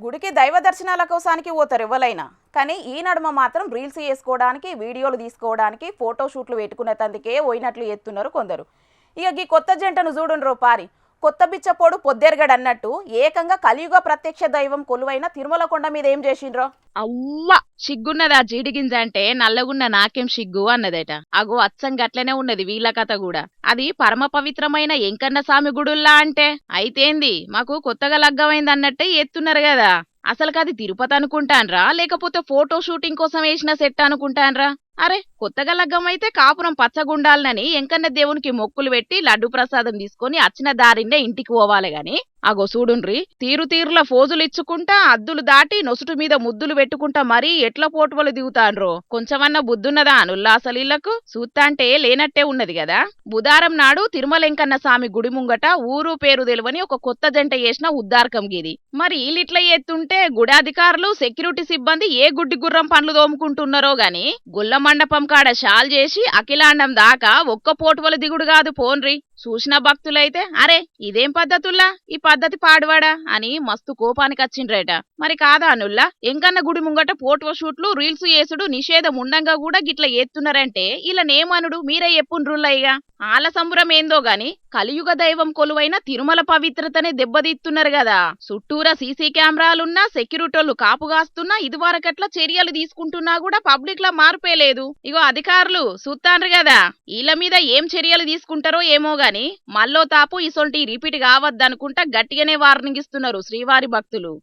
గుడికి దైవ దర్శనాల కోసానికి పోతారు ఎవరైనా. కానీ ఈ నడుమ మాత్రం రీల్స్ చేసుకోవడానికి, వీడియోలు తీసుకోవడానికి, ఫోటో షూట్లు పెట్టుకునే తందుకే పోయినట్లు ఎత్తున్నారు కొందరు. ఇక ఈ కొత్త జంటను చూడుండ్రో పారి. కొత్త బిచ్చపోడు పొద్దెరగడు అన్నట్టు ఏకంగా కలియుగ ప్రత్యక్ష దైవం కొలువైన తిరుమల కొండ మీద ఏం చేసిండ్రో. అవ్వా సిగ్గున్నదా జీడిగింజ అంటే నల్లగున్న నాకేం సిగ్గు అన్నదట. అగో అచ్చం గట్లనే ఉన్నది వీళ్ళ కథ కూడా. అది పరమ పవిత్రమైన ఎంకన్న స్వామి గుడుల్లా అంటే అయితేంది మాకు కొత్తగా లగ్గమైంది అన్నట్టే ఎత్తున్నారు కదా. అసలుకది తిరుపతి అనుకుంటాన్రా లేకపోతే ఫోటో షూటింగ్ కోసం వేసిన సెట్ అనుకుంటాన్రా? అరే కొత్తగా లగ్గమైతే కాపురం పచ్చగుండాలనని ఎంకన్న దేవునికి మొక్కులు పెట్టి లడ్డు ప్రసాదం తీసుకొని అచ్చిన దారిండే ఇంటికి పోవాలి గాని అగో చూడుండ్రి తీరుల ఫోజులు ఇచ్చుకుంటా అద్దులు దాటి నొసుటు మీద ముద్దులు పెట్టుకుంటా మరీ ఎట్ల పోటువలు దిగుతాండ్రో. కొంచెమన్నా బుద్ధున్నదా అనుల్లా అసలీళ్లకు? సూత్తాంటే లేనట్టే ఉన్నది కదా. బుధారం నాడు తిరుమలెంకన్న స్వామి గుడి ముంగట ఊరు పేరు తెలవని ఒక కొత్త జంట చేసిన ఉద్దారకం గిది. మరి వీళ్ళిట్లా ఎత్తుంటే గుడాధికారులు సెక్యూరిటీ సిబ్బంది ఏ గుడ్డి గుర్రం పనులు తోముకుంటున్నారో గాని గుల్ల మండపం కాడ షాల్ చేసి అఖిలాండం దాకా ఒక్క పోటువలు దిగుడు కాదు పోన్రి. చూసిన భక్తులైతే అరే ఇదేం పద్ధతుల్లా, ఈ పద్ధతి పాడువాడా అని మస్తు కోపానికి వచ్చిండ్రేట. మరి కాదా అనుల్లా ఎంకన్న గుడి ముంగట ఫోటో షూట్లు రీల్స్ చేసుడు నిషేధం ఉండంగా కూడా గిట్ల ఎత్తున్నారంటే ఇలా నేమనుడు మీరే ఎప్పుండ్రుల్లయ్యగా. ఆల సంబరం ఏందో గాని కలియుగ దైవం కొలువైన తిరుమల పవిత్రతనే దెబ్బతీస్తున్నారు కదా. చుట్టూరా సీసీ కెమెరాలున్నా సెక్యూరిటీలు కాపుగాస్తున్నా ఇదివరకట్లా చర్యలు తీసుకుంటున్నా కూడా పబ్లిక్ లా మార్పేలేదు. ఇగో అధికారులు చూస్తాండ్రు కదా వీళ్ళ మీద ఏం చర్యలు తీసుకుంటారో ఏమో గాని మల్లో తాపు ఇసొంటి రిపీట్ కావద్దనుకుంటా గట్టిగానే వార్నింగ్ ఇస్తున్నారు శ్రీవారి భక్తులు.